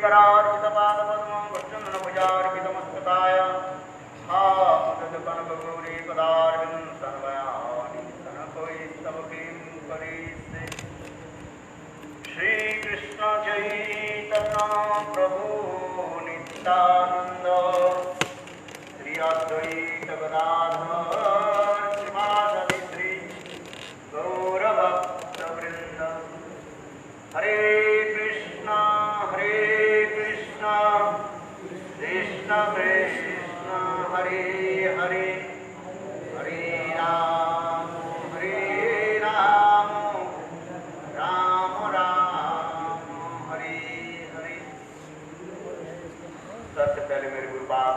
श्रीकरार्चितपादपद्मं वृक्षन्दनभुजार्पितमस्तकाय हामुदकनकगौरी पदारविन्दं तनकोस्तव किं करिष्ये। श्रीकृष्ण चैतन्य प्रभु नित्यानन्द श्री अद्वैत गदाधर श्रीवासदि श्री गौरभक्तवृन्द। हरे कृष्ण कृष्ण कृष्ण हरे हरे, हरे राम राम राम हरे हरे। सबसे पहले मेरे गुरुपाद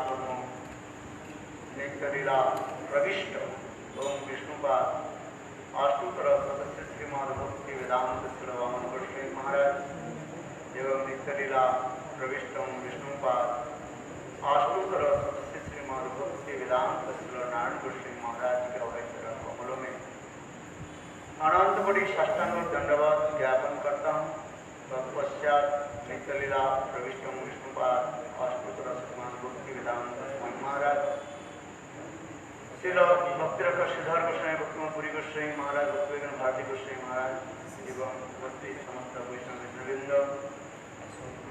लीला प्रविष्ट ओम विष्णुपाद अष्टोत्तर सदस्य श्रीमद भक्ति वेदांत श्रवण गोस्वामी महाराज एवं नित्य लीला प्रविष्ट ओम विष्णुपाद अष्टोत्तर सदस्य श्रीमद भक्ति वेदांत श्रवण गोस्वामी महाराज के अवैतर कमलों में अनंत बड़ी साष्टांग दंडवत ज्ञापन करता हूँ। तत्पश्चात नित्य लीला प्रविष्ट ओम विष्णुपाद अष्टोत्तर श्रीमद भक्ति वेदांत स्वामी महाराज श्रील भक्तिरथ श्रीधर गोस्वामी भक्तिपुरी गोस्वामी महाराज भक्तिवेदांत भारती गोस्वामी महाराज एवं भक्ति समस्त वैष्णव मित्रवृंद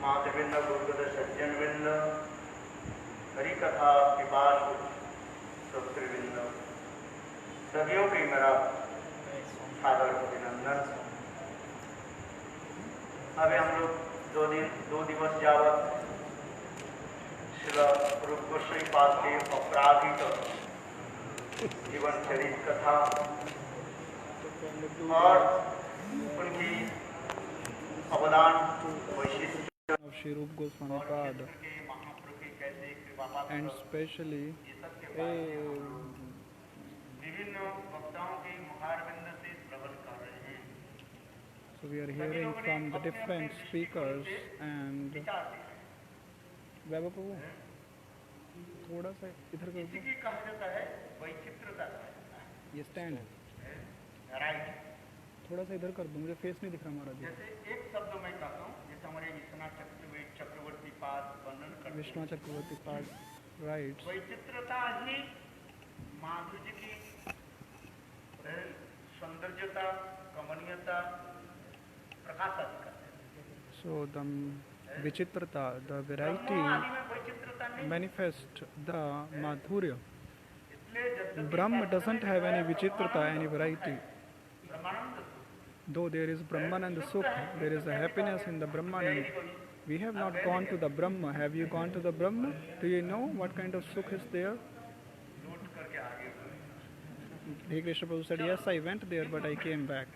मातृवृंद गुरुगद सज्जनवृंद हरि कथा पिपासु श्रोतृवृंद सभी की मेरा सादर अभिनंदन। अभी हम लोग दो दिवस जावत श्रील रूप गोस्वामी पाद के अपराधिक जीवन चरित कथा और उनकी अवदान वैशिष्ट of Shri Rupa Goswami Pad, and especially विभिन्न वक्ताओं के मुखारविंद से श्रवण कर रहे हैं। so we are hearing from the different speakers and Baba Prabhu, थोड़ा सा इधर कर दो। कहा जाता है वैचित्रता, ये स्टैंड है, राइट, थोड़ा सा इधर कर दो, मुझे फेस नहीं दिख रहा हमारा। जैसे एक शब्द मैं कहता हूँ, जैसे हमारे चक्रवर्ती पाद वर्णन करते हैं, विष्णु चक्रवर्ती पाद राइट, वैचित्रता ही माधुर्य की सौंदर्यता कमनीयता प्रकाशित करते हैं। so the vichitrata, the variety manifest the madhurya. Brahma doesn't have any vichitrata, any variety. Though there is Brahmananda Sukha, there is a happiness in the Brahmananda. We have not gone to the Brahma. Have you gone to the Brahma? Do you know what kind of Sukha is there? Hare Krishna Prabhu said, yes, I went there, but I came back.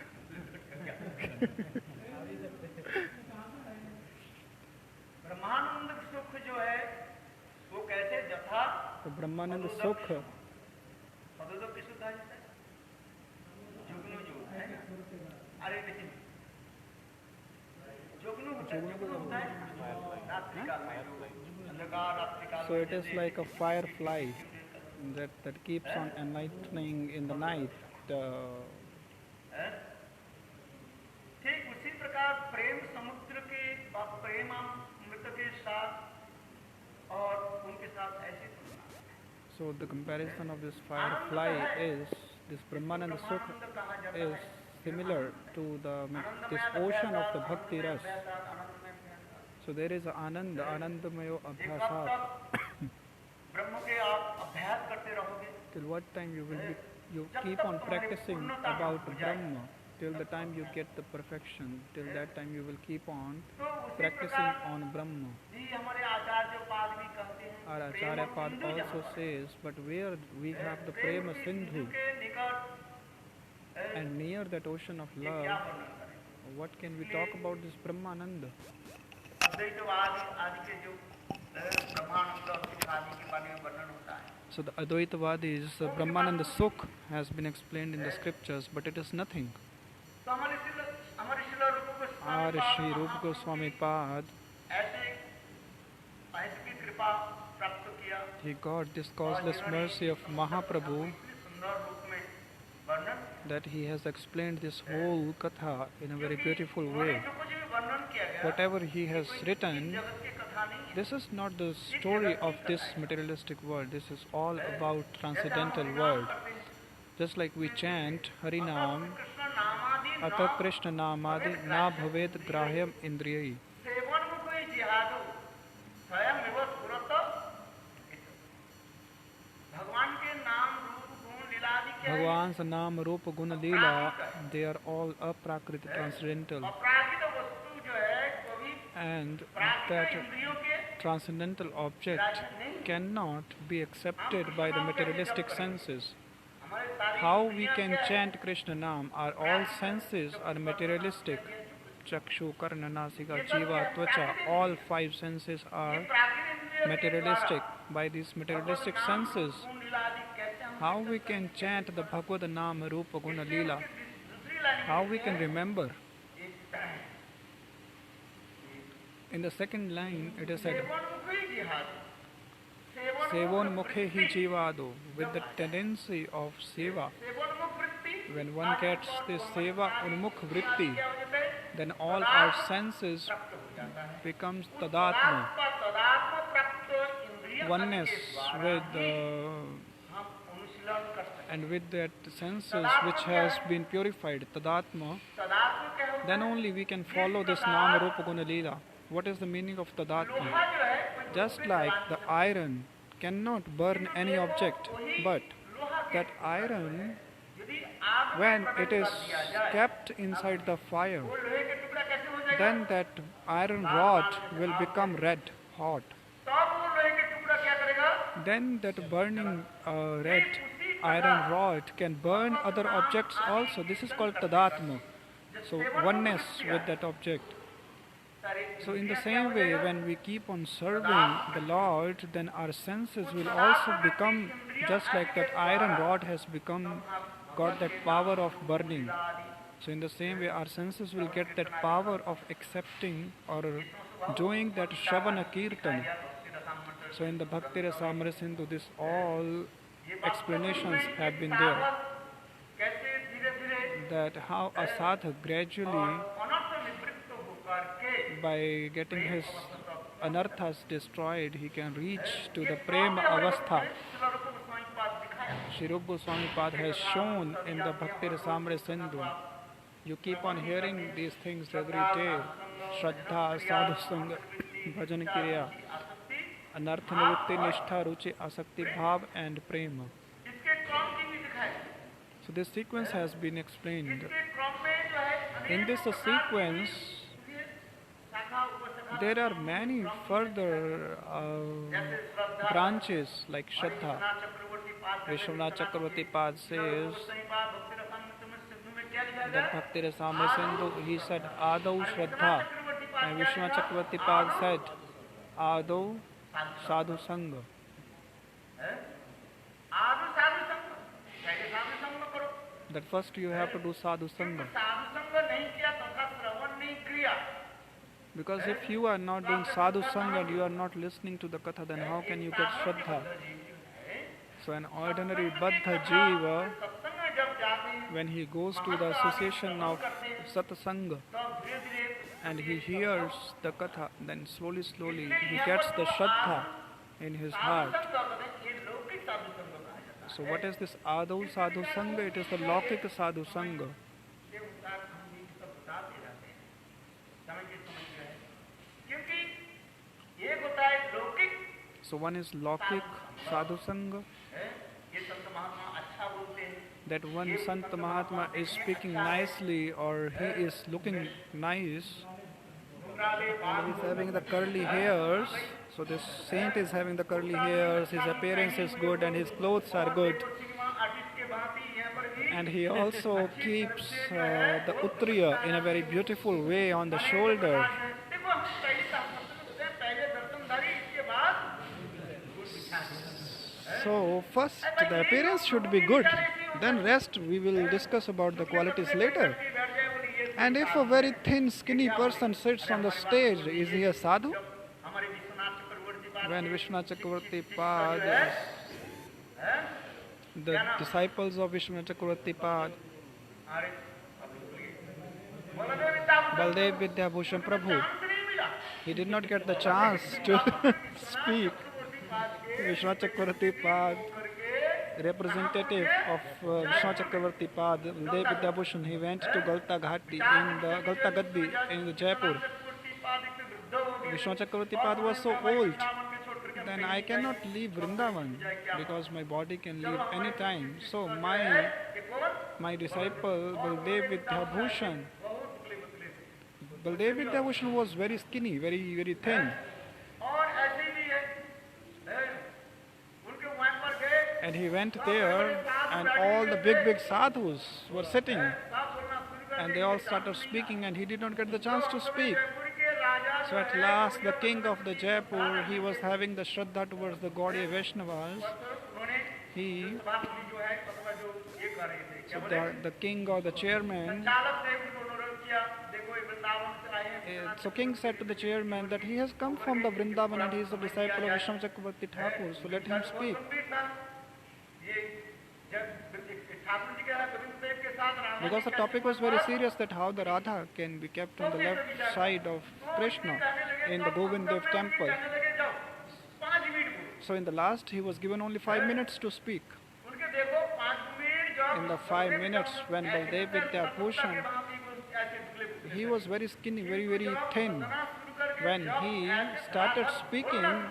ब्रह्मानंद सुख जो है वो कैसे जथा तो ब्रह्मानंद सुख पदोदक की सुधा जैसे जुगनू जो है, अरे लेकिन जुगनू होता है रात्रि काल में, अंधकार रात्रि काल। So it is like a firefly that keeps on enlightening in the night. ठीक उसी प्रकार प्रेम समुद्र के प्रेमामृत के साथ और उनके साथ ऐसे। So the comparison of this firefly is, this Brahmananda Sukha is similar to this ocean of the Bhakti Ras. So there is Ananda, Anandamayo Abhyasat. Till what time you keep on practicing about Brahma, till the time you get the perfection, till that time you will keep on practicing on Brahma. Our Acharya Pad also says, but where we have the Prema Sindhu and near that ocean of love, what can we talk about this Brahmananda? So the Advaitavadis, Brahmananda Sukh has been explained in the scriptures, but it is nothing. Our Shri Rupa Goswami Pad, he got this causeless mercy of Mahaprabhu, that he has explained this whole katha in a very beautiful way. Whatever he has written This is not the story of this materialistic world. This is all about transcendental world. Just like we chant Harinam, Krishna नामादि Atha Krishna Namadi Na Bhavet Grahyam Indriyai. सेवन को कोई जिहादो स्वयं विवश पुरत भगवान के नाम रूप गुण लीला आदि क्या है Bhagwan's Naam Rupa Guna Leela, they are all aprakriti transcendental. अपराधित वस्तु जो है कभी And प्राकृतिक that इंद्रियों के transcendental object cannot be accepted by the materialistic senses. हमारे सारे How we can chant Krishna Nam? Are all senses are materialistic? Chakshu, Karna, Nasika, Jiva, Tvacha, all five senses are प्राकृतिक इंद्रियों materialistic. By these materialistic senses, गुण लीला आदि कहते हैं how we can chant the Bhagavad Nam Rupa Guna Leela? दूसरी line How we can remember? In the second line, it is said, सेवन को कोई जिहादो सेवन Sevon Mukhe Hi Jivado, with the tendency of seva. सेवन को वृत्ति When one gets this seva unmukh vritti, क्या हो जाता है then all our senses प्राप्त हो जाता है becomes tadatma, तदात्म प्राप्त इंद्रिय oneness with हम अनुशीलन कर सकते and with that senses which has been purified, tadatma, हैं तदात्म क्या होता then only we can follow this Nama Rupa Guna Leela. What is the meaning of tadatma? लोहा जो है Just like the iron cannot burn any object, but लोहा के that iron, यदि आग when it is kept inside the fire, वो लोहे के टुकड़ा कैसे हो जाएगा then that iron rod will become red hot. तब वो लोहे के टुकड़ा क्या करेगा Then that burning red iron rod can burn other objects also. This is called tadatma. So oneness with that object. So in the same way, when we keep on serving the Lord, then our senses will also become just like that iron rod has got that power of burning. So in the same way, our senses will get that power of accepting or doing that Shravana Kirtan. So in the Bhakti Rasamrita Sindhu, this all explanations have been there. कैसे धीरे धीरे That how a sadhak gradually, अनर्थ निवृत्त होकर के by getting his anarthas destroyed, he can reach to the prema avastha. Shri Rupa Goswami Pad has shown in the Bhakti Rasamrita Sindhu. You keep on hearing these things every day. Shraddha, Sadhu Sangha, Bhajan Kriya, Anartha Nivritti, Nishtha, Ruchi, Asakti, Bhav and Prema. इसके क्रम की भी दिखाई So this sequence has been explained. इसके क्रम में जो है In this sequence, शाखा उपशाखा there are many further जैसे श्रद्धा branches like Shraddha. चक्रवर्ती पाद Vishwanath Chakravarti Pad says भक्ति that Bhakti Rasamrita Sindhu, he said Adau Shraddha, and Vishwanath Chakravarti Pad said Adau Sadhu Sangha. आदि साधु संग पहले साधु संग करो That first you have to do Sadhu Sangha. साधु संग नहीं किया तथा श्रवण नहीं किया Because if you are not doing Sadhu Sangha and you are not listening to the Katha, then how can you get Shraddha? So an ordinary Baddha Jiva, सत्संग में जब जाते when he goes to the association of Satsanga तब धीरे धीरे and he hears the Katha, then slowly he gets the Shraddha in his heart. ये लौकिक साधु संग कहा जाता So what is this Adau Sadhu Sangha? It is the Laukika Sadhu Sangha. है उतार हम भी सब बताते रहते हैं समझ रहे क्योंकि एक होता है लौकिक So one is Laukik Sadhu Sangha, है ये संत महात्मा अच्छा बोलते हैं that one Sant Mahatma is speaking nicely or he is looking nice and he's having the curly hairs. So this saint is having the curly hairs, his appearance is good and his clothes are good. Artist के भांति यहाँ पर भी And he also keeps the Uttriya in a very beautiful way on the shoulder. देखो हम पहले होते हैं पहले दर्शनधारी इसके बाद So first the appearance should be good, then rest we will discuss about the qualities later. बैठ जाए बोले ये And if a very thin skinny person sits on the stage, is he a sadhu? हमारे विश्वनाथ चक्रवर्ती बात When Vishwanath Chakravarti Pad, the disciples of Vishwanath Chakravarti Pad, अरे बलदेव विद्या Baldev Vidyabhushan Prabhu, नहीं मिला He did not get the chance to speak. Vishwanath Chakravarti Pad, representative of Vishwanath Chakravarti Pad, Baldev Vidyabhushan, he went to Galta Ghati in the Galta Gaddi in the Jaipur. Vishwanath Chakravarti Pad was so old, then I cannot leave Vrindavan because my body can leave any time. So my disciple Baldev Vidyabhushan, Baldev Vidyabhushan was very skinny, very thin. And he went there, and all the big sadhus were sitting, and they all started speaking, and he did not get the chance to speak. So at last, the king of the Jaipur, he was having the Shraddha towards the Gaudiya Vaishnavas. The king or the chairman, so king said to the chairman that he has come from the Vrindavan and he is a disciple of Vishwanath Chakravarti Thakur, so let him speak. Because the topic was very serious, that how the Radha can be kept on the left side of Krishna in the Govind Dev temple. So in the last, he was given only 5 minutes to speak. In the 5 minutes, when Baldev Vidyabhushan, he was very skinny, very thin. When he started speaking,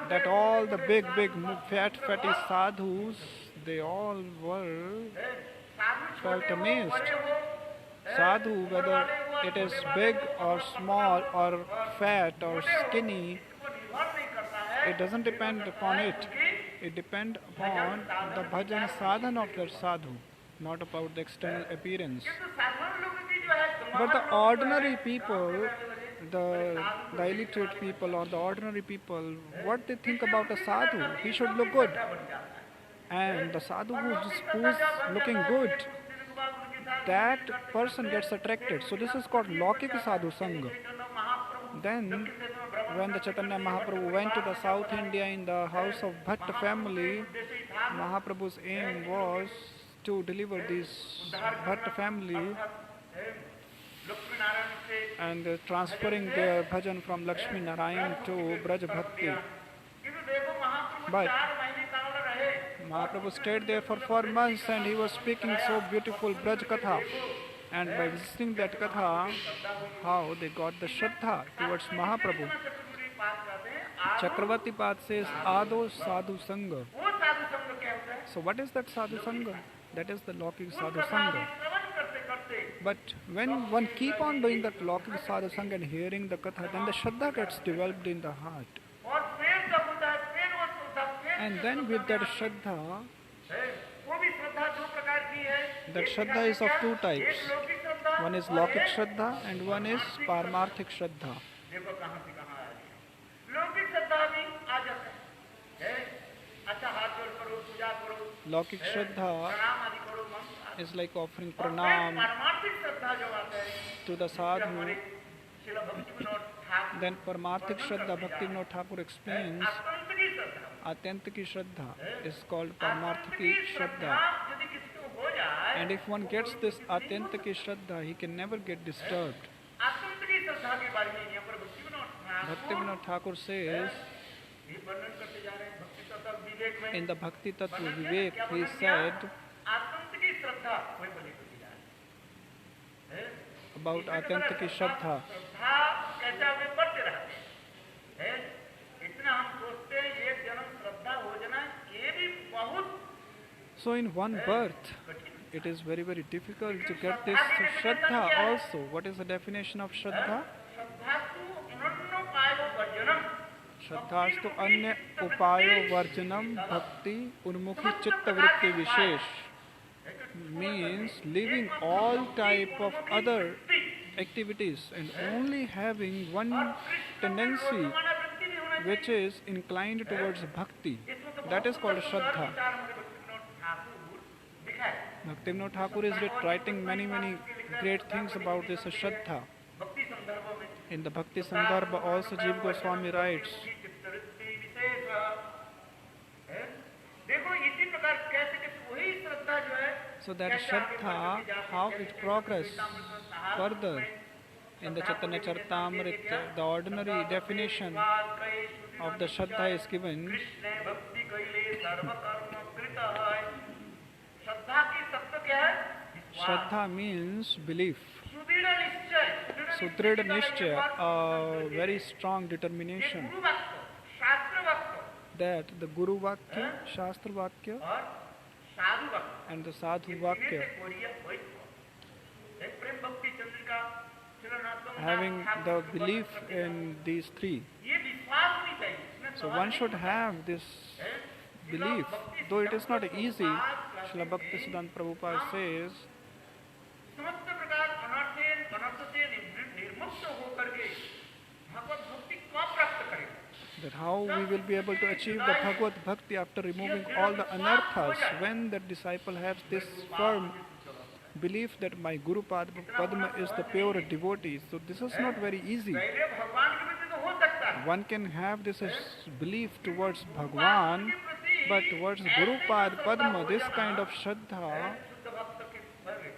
that all the big fatty sadhus, they all felt amazed. Sadhu, whether it is big or small or fat or skinny, it doesn't depend upon it. It depends upon the bhajan sadhana of that sadhu, not about the external appearance. But the ordinary people, the illiterate people or the ordinary people, what they think about a sadhu? He should look good. And the sadhu who's looking good, that person gets attracted. So this is called Laukika Sadhu Sangha. Then when the Chaitanya Mahaprabhu went to the South India in the house of Bhatta family, Mahaprabhu's aim was to deliver this Bhatta family and transferring their bhajan from Lakshmi Narayan to Braj Bhakti. But Mahaprabhu stayed there for 4 months and he was speaking so beautiful Braj Katha. And by visiting that Katha, how they got the Shraddha towards Mahaprabhu. Chakravarti Pad says, Ado Sadhu Sangha. So what is that Sadhu Sangha? That is the Laukika Sadhu Sangha. But when one keep on doing that Laukika Sadhu Sangha and hearing the Katha, then the Shraddha gets developed in the heart. And then with that Shraddha, that Shraddha is of 2 types. One is Laukik Shraddha and one is Paramarthik Shraddha. Laukik Shraddha is like offering pranam to the sadhu. Then Paramarthik Shraddha, Bhaktivinoda Thakur explains, Atyantiki Shraddha is called Paramarthiki Shraddha. And if one gets this Atyantiki Shraddha, he can never get disturbed. Bhaktivinoda Thakur says, in the Bhakti Tattva Vivek, he said about Atyantiki Shraddha. So in one birth, it is very difficult to get this Shraddha also. What is the definition of Shraddha? Shraddhastu anya upayo varjanam bhakti unmukhi chitta vritti vishesh. Means leaving all type of other activities and only having one tendency which is inclined towards bhakti. That is called Shraddha. Bhaktivinoda Thakur is writing many great things about this Shraddha. In the Bhakti Sandarbha also Jiva Goswami writes, so that Shraddha, how it progresses further In the Chaitanya Charitamrita, the ordinary definition of the Shraddha is given. Krishna भक्ति कैले सर्व कर्म कृत है। श्रद्धा की शब्द क्या है? विश्वास। Shraddha means belief. सुदृढ़ निश्चय। Sudrid Nishchaya, a very strong ये determination गुरु वाक्य, शास्त्र वाक्य that the Guru Vakya, Shastra Vakya और साधु वाक्य and the Sadhu ये Vakya, तीनों से कोरिया द्वैत। एक प्रेम भक्ति Chandrika Srinath having the belief in these three. ये विश्वास नहीं चाहिए। इसमें So सवाल one नहीं should है। have this belief, though it is not easy. Srila Bhaktisiddhanta Prabhupada says समस्त प्रकार अनर्थ से निर्मुक्त होकर के भगवत भक्ति कब प्राप्त करेगा? that how we will be able to achieve the Bhagavad Bhakti after removing all the anarthas, when the disciple has this firm belief that my Guru Padma is the pure devotee. So this is not very easy. पहले भगवान के प्रति तो हो सकता है। One can have this as belief towards Bhagwan, but towards Guru Padma, this kind of Shraddha शुद्ध भक्त के भय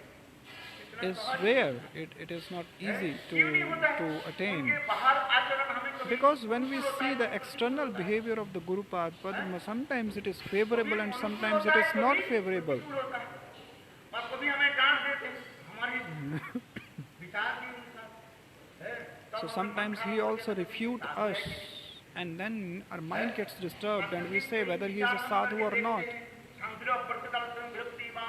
is rare. It is not easy to attain. उनके बाहर आचरण हमें कभी Because when we see the external behavior of the Guru Padma, sometimes it is favorable and sometimes it is not favorable. दूर होता है और कभी हमें डांट देते हैं हमारी विचार की अनुसार है। So sometimes he also refute us, and then our mind gets disturbed and we say whether he is a sadhu or not.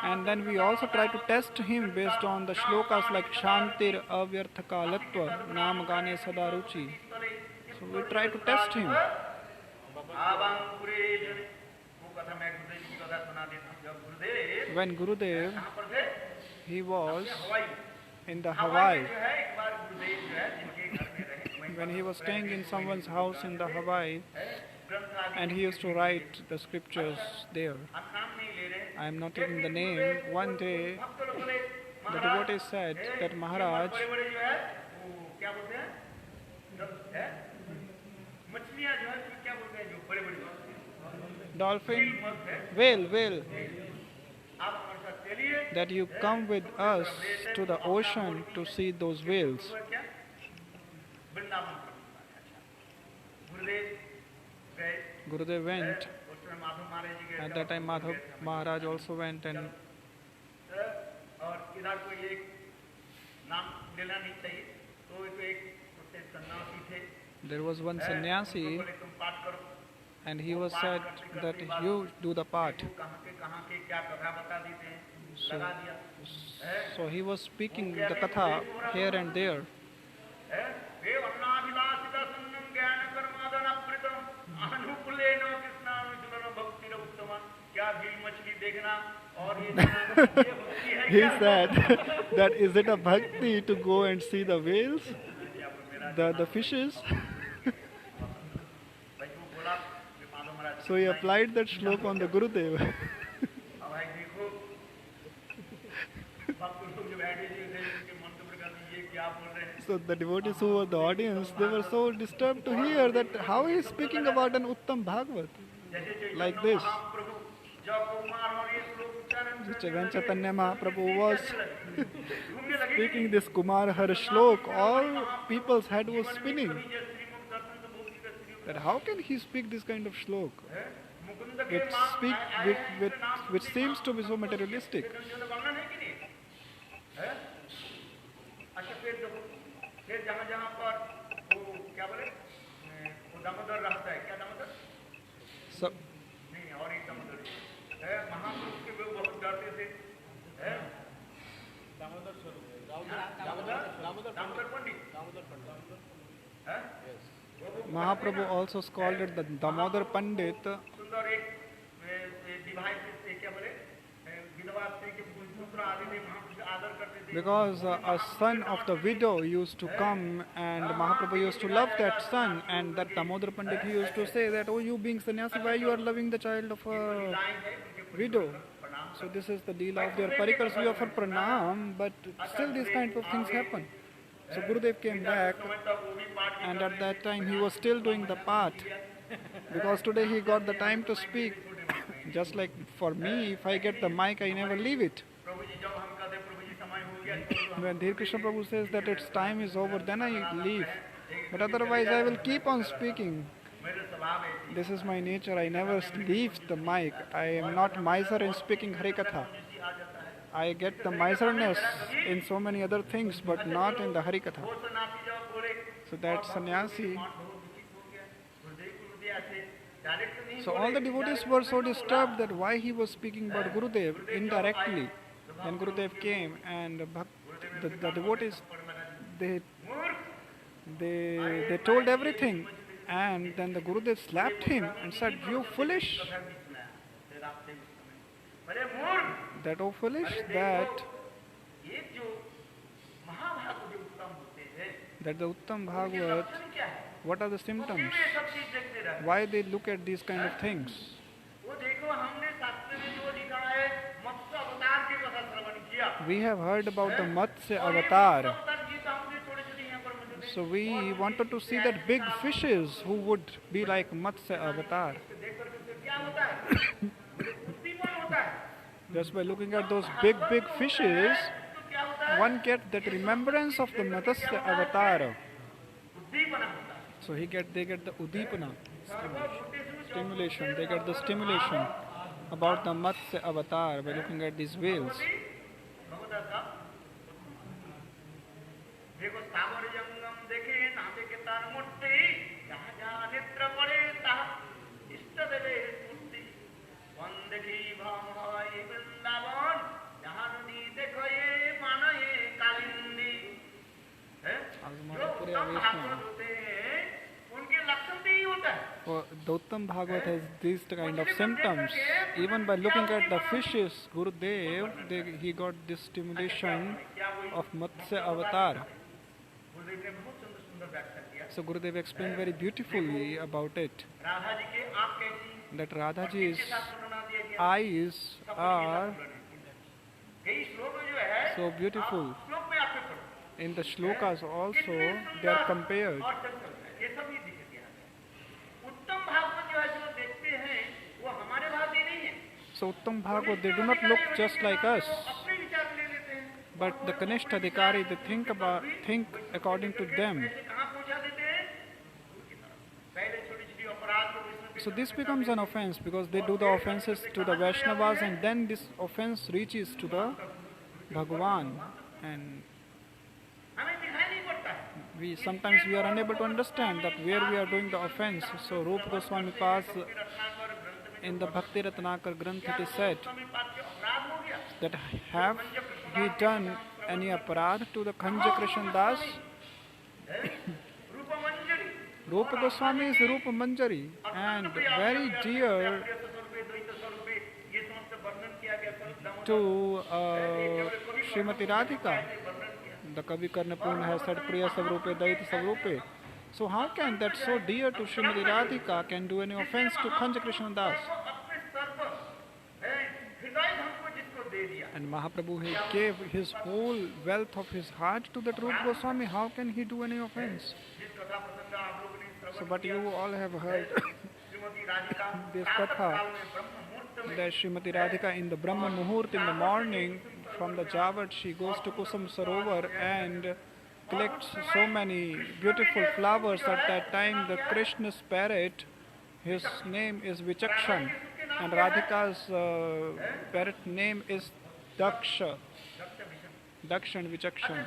And then we also try to test him based on the shlokas like Shantir Avyarthakalatva Nam Gane Sadaruchi. So we try to test him. When Gurudev, he was in the Hawaii, when he was staying in someone's house in the Hawaii, and he used to write the scriptures there. I am not taking the name. One day, the devotee said that Maharaj, dolphin, whale, that you come with us to the ocean to see those whales. Gurudev went. At that time, Madhav Maharaj also went, and और इधर कोई एक नाम लेना नहीं चाहिए तो एक उससे सन्यासी थे there was one sannyasi, बोले तुम पाठ करो and he was said that you do the part. कहाँ के क्या कथा बता देते हैं लगा दिया So he was speaking the katha here and there. वे अन्नाभिलाषिता सन्नं ज्ञान कर्मादन अप्रितम अनुकूलेन कृष्णानुचरण भक्ति उत्तम क्या भील मछली देखना और ये भक्ति है He said that is it a bhakti to go and see the whales, the fishes? भाई वो बोला माधव महाराज So he applied that shlok on the Gurudev. अब भाई देखो भक्त लोग जो बैठे थे उनके मंतव्य करते ये क्या बोल रहे हैं So the devotees who were the audience, they were so disturbed to hear that how he is speaking about an Uttam Bhagavat like this. प्रभु जब कुमार और ये श्लोक उच्चारण When Chaitanya Mahaprabhu was घूमने लगे speaking this Kumar Har shlok, all people's head was spinning. ये श्रीमुख दर्शन तो बहुत ही Shri That how can he speak this kind of shlok, Mukund के which seems to be so materialistic? वर्णन है कि नहीं है अच्छा फिर देखो फिर जहाँ जहाँ पर वो क्या बोले वो दामोदर रहता है क्या दामोदर So, नहीं और एक दामोदर है महापुरुष के वे बहुत डरते थे है दामोदर पंडित है Mahaprabhu also scolded the Damodar Pandit सुंदर एक विवाहित से क्या बोले विधवा स्त्री के पुत्र आदि ने महापुरुष आदर करते थे because a son of the widow used to come and Mahaprabhu used to love that son, and that Damodar Pandit he used to say that, oh, you being sannyasi, why you are loving the child of a widow? So this is the deal of their parikars, we offer pranam, but still these kinds of things happen. So Gurudev came back, and at that time he was still doing the path, because today he got the time to speak. Just like for me, if I get the mic, I never leave it. प्रभु जी जब हम कहते प्रभु जी समय हो गया When Dhir Krishna Prabhu says that its time is over, then I leave. But otherwise, I will keep on speaking. This is my nature. I never leave the mic. I am not miser in speaking Harikatha. I get the miserness in so many other things, but not in the Harikatha. So that sannyasi. So all the devotees were so disturbed that why he was speaking about Gurudev indirectly. Then Gurudev came and the devotees, they told everything, and then the Gurudev slapped him and said, "You foolish! That oh foolish, that the Uttam Bhagavat, what are the symptoms? Why they look at these kind of things?" We have heard about the Matsya avatar. So we wanted to see that big fishes who would be like Matsya avatar. Just by looking at those big fishes, one gets that remembrance of the Matsya avatar. So they get the Udipana, stimulation. They get the stimulation about the Matsya avatar by looking at these whales. The Uttam Bhagavat has these kind of symptoms. Even by looking at the fishes, Gurudev, he got this stimulation of Matsya avatar. So Gurudev explained very beautifully about it, that Radhaji's eyes are so beautiful. In the shlokas also, they are compared. So Uttam Bhagavat, they do not look just like us. But the Kanishta Adhikari, they think according to them. So this becomes an offense because they do the offenses to the Vaishnavas, and then this offense reaches to the Bhagavan. And sometimes we are unable to understand that where we are doing the offense. So Rupa Goswami Pa's in the Bhakti Ratnakar Granth it is said that have we done any aparadh to the Khanja Krishna Das? Rupa Goswami is Rupa Manjari and very dear to Srimati Radhika. The Kavi Karnapurna has said Priya Savrupe, Daita Savrupe. So how can that so dear to Srimati Radhika can do any offense to Khanja Krishna Das? And Mahaprabhu, he gave his whole wealth of his heart to that Rupa Goswami. How can he do any offense? So, but you all have heard this katha that Srimati Radhika in the Brahma Muhurt in the morning from the Javat she goes to Kusum Sarovar and collects so many beautiful flowers. At that time the Krishna's parrot, his name is Vichakshan, and Radhika's parrot name is Daksha. Dakshan Vichakshan.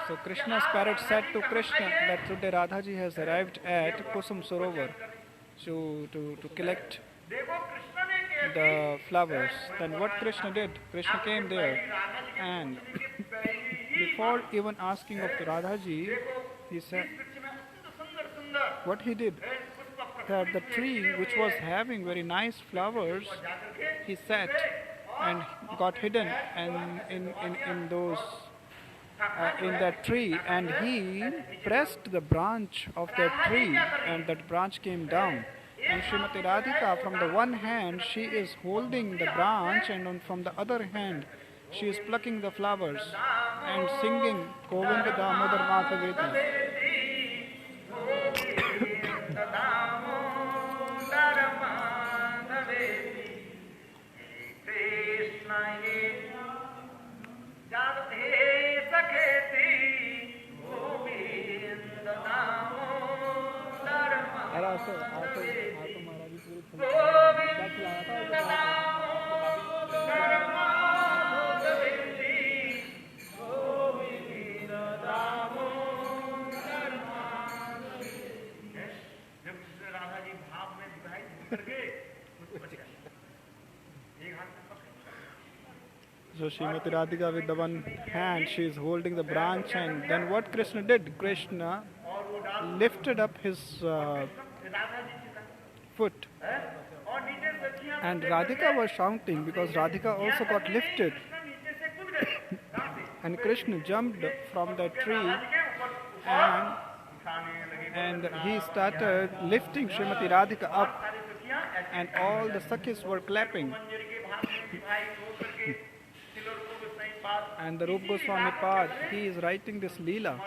So Krishna's parrot said to Krishna that today Radhaji has arrived at Kusum Sarovar to collect the flowers. Then what Krishna did? Krishna came there and before even asking of Radhaji, he said what he did, that the tree which was having very nice flowers, he sat and got hidden and in those in that tree, and he pressed the branch of that tree and that branch came down. And Srimati Radhika, from the one hand she is holding the branch and from the other hand she is plucking the flowers and singing Govinda Damodar Madhaveti. आतो महाराज जी पूरी खिलाया जब राधा जी भाव में विवाहित होकर के एक हाथ में पकड़ So Srimati Radhika with the one hand she is holding the branch, and then what Krishna did? Krishna lifted up his foot, and Radhika was shouting because Radhika also got lifted, and Krishna jumped from the tree and he started lifting Srimati Radhika up, and all the Sakhis were clapping. And the Rupa Goswami Pad, he is writing this Leela.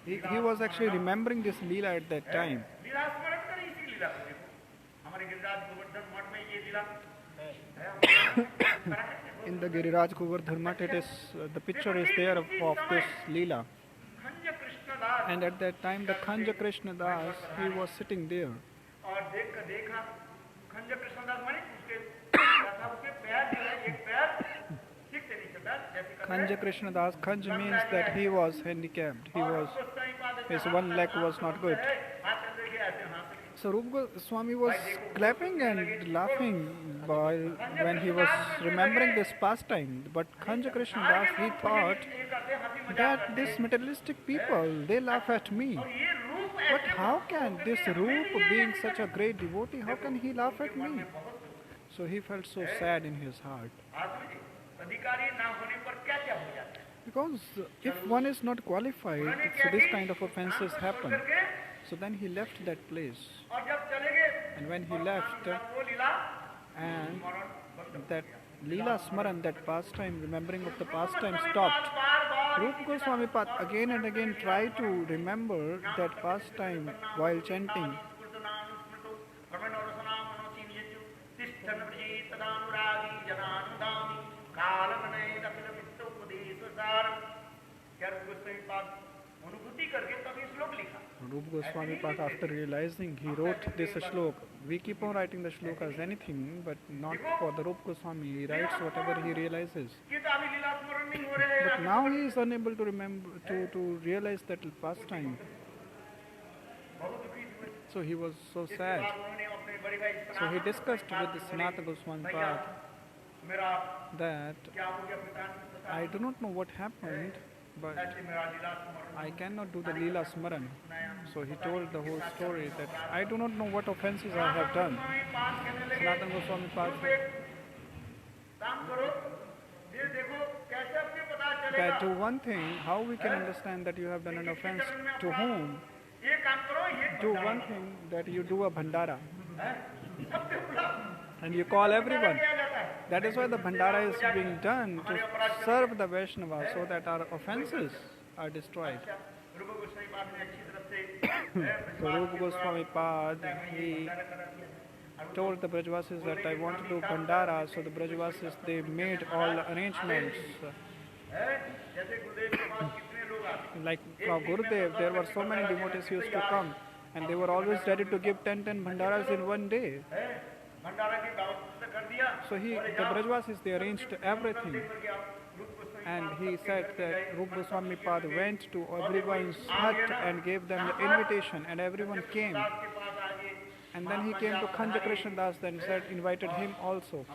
He was actually remembering this Leela at that time. In the Giriraj Govardhan Math, it is, the picture is there of this Leela. And at that time, the Khanja Krishna Das, he was sitting there. Khanja Krishna Das, Khanja means that he was handicapped. His one leg was not good. So Rupa Goswami was clapping and laughing when he was remembering this pastime. But Khanja Krishna Das, he thought that these materialistic people, they laugh at me. But how can this Rupa, being such a great devotee, how can he laugh at me? So he felt so sad in his heart. Because if one is not qualified, so this kind of offenses happen. So then he left that place. And when he left, and that Leela Smaran, that pastime, remembering of the pastime stopped. Rupa Goswami Pad again and again tried to remember that pastime while chanting. Rupa Goswami Pad, after realizing, he wrote this shlok. We keep on writing the slok as anything, but not for the Rupa Goswami. He writes whatever he realizes. But now he is unable to remember, to realize that pastime. So he was so sad. So he discussed with the Sanatana Goswami Pad that I do not know what happened, but I cannot do the Leela Smaran. So he told the whole story that I do not know what offenses I have done. Sanatana Goswami Pad that do one thing, how we can understand that you have done an offense to whom? Do one thing, that you do a bhandara. And you call everyone. That is why the bhandara is being done, to serve the Vaishnava so that our offenses are destroyed. So Rupa Goswami Pad, he told the Brajvasis that I want to do bhandara, so the Brajvasis, they made all the arrangements. Like from Gurudev, there were so many devotees used to come, and they were always ready to give 10 bhandaras in one day. So the Brajvasis, they arranged everything. And he said that Rupa Goswami Pad went to everyone's hut and gave them the invitation, and everyone came. And then he came to Khanja Krishna Das and said, invited him also.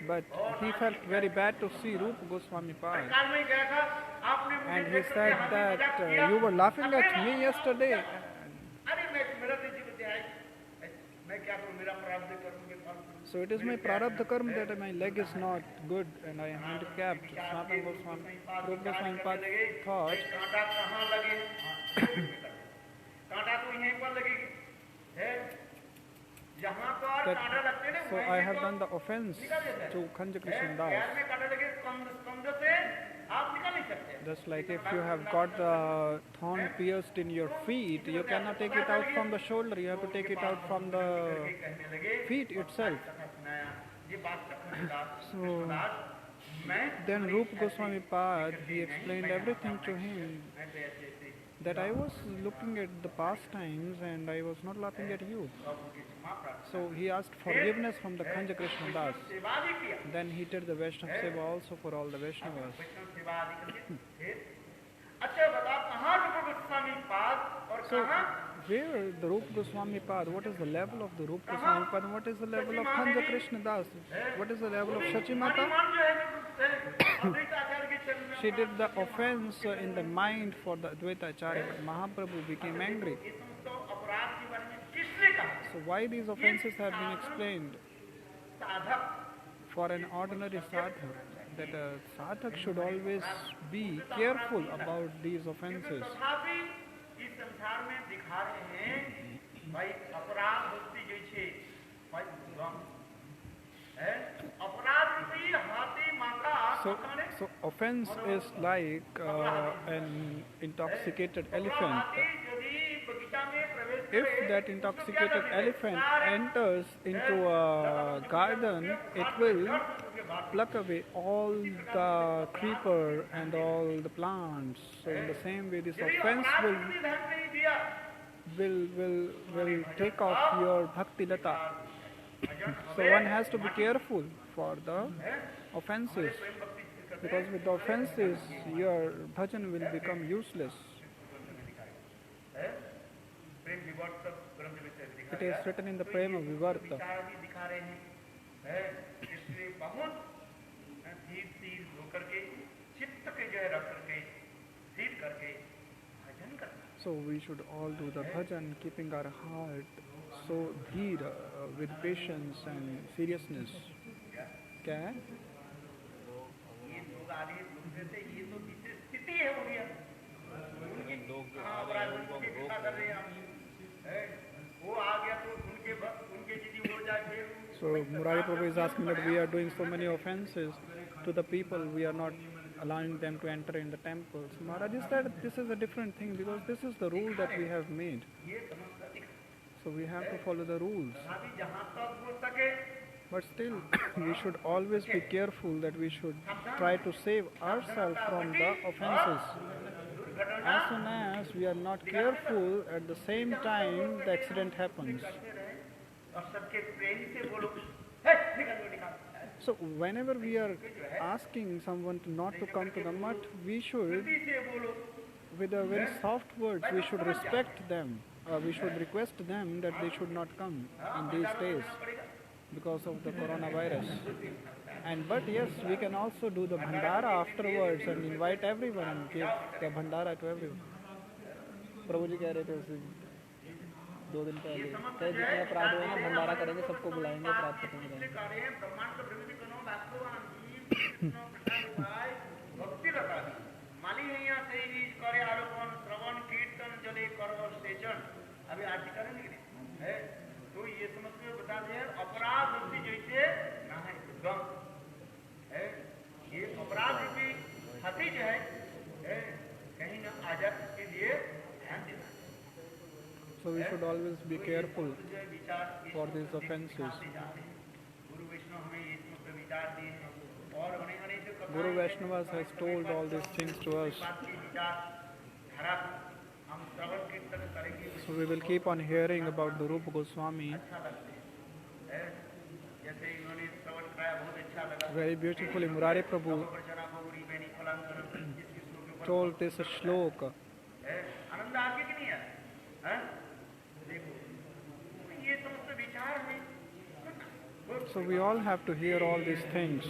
But he felt very bad to see Rupa Goswami Pad. And he said that you were laughing at me yesterday. So it is my prarabdha karma that my leg is not good and I am handicapped. Sanatana Goswami, Rupa Goswami Pad thought, so I have done the offense to Khanja Krishna Das. Just like if you have got the thorn pierced in your feet, you cannot take it out from the shoulder, you have to take it out from the feet itself. So Then Rupa Goswami Pad, he explained everything to him, that I was looking at the pastimes and I was not laughing at you. So he asked forgiveness from the Khanja Krishna Das. Then he did the Vaishnava Seva also for all the Vaishnavas. So where the Rupa Goswami Pad, what is the level of the Rupa Goswami Pad and what is the level of Khanja Krishna Das? What is the level of Shachi Mata? She did the offense in the mind for the Advaita Acharya. Mahaprabhu became angry. So why these offenses have been explained? For an ordinary sadhak, that a sadhak should always be careful about these offenses. So offense is like an intoxicated elephant. If that intoxicated elephant enters into a garden, it will pluck away all the creeper and all the plants. So in the same way, this offense will take off your bhakti lata. So one has to be careful for the offenses, because with the offenses your bhajan will become useless. It is written in the Prema Vivarta. So we should all do the bhajan, keeping our heart so dheer, with patience and seriousness. क्या है? So Murari Prabhu is asking that we are doing so many offenses to the people, we are not allowing them to enter in the temples. Maharaj said this is a different thing, because this is the rule that we have made. So we have to follow the rules. But still, we should always be careful that we should try to save ourselves from the offenses. As soon as we are not careful, at the same time the accident happens. So whenever we are asking someone not to come to the mutt, we should, with a very soft words, we should respect them. We should request them that they should not come in these days because of the coronavirus. But yes, we can also do the bhandara afterwards and invite everyone and give the bhandara to everyone. प्रभु जी कह रहे थे उस 2 दिन पहले, कहे जितने अपराध हुए ना भंडारा करेंगे, सबको बुलाएंगे, प्राप्त करेंगे. अभी आज करेंगे है, तो ये समझ में बता दें, अपराध वृत्ति जैसे ना है गम है, ये अपराध की हती जो है कहीं ना आ जाए, इसके लिए ध्यान देना. So we should always be careful for these offenses. Guru Vaishnavas has told all these things to us. So we will keep on hearing about the Rupa Goswami. Very beautifully, Murari Prabhu told this shloka. So we all have to hear all these things.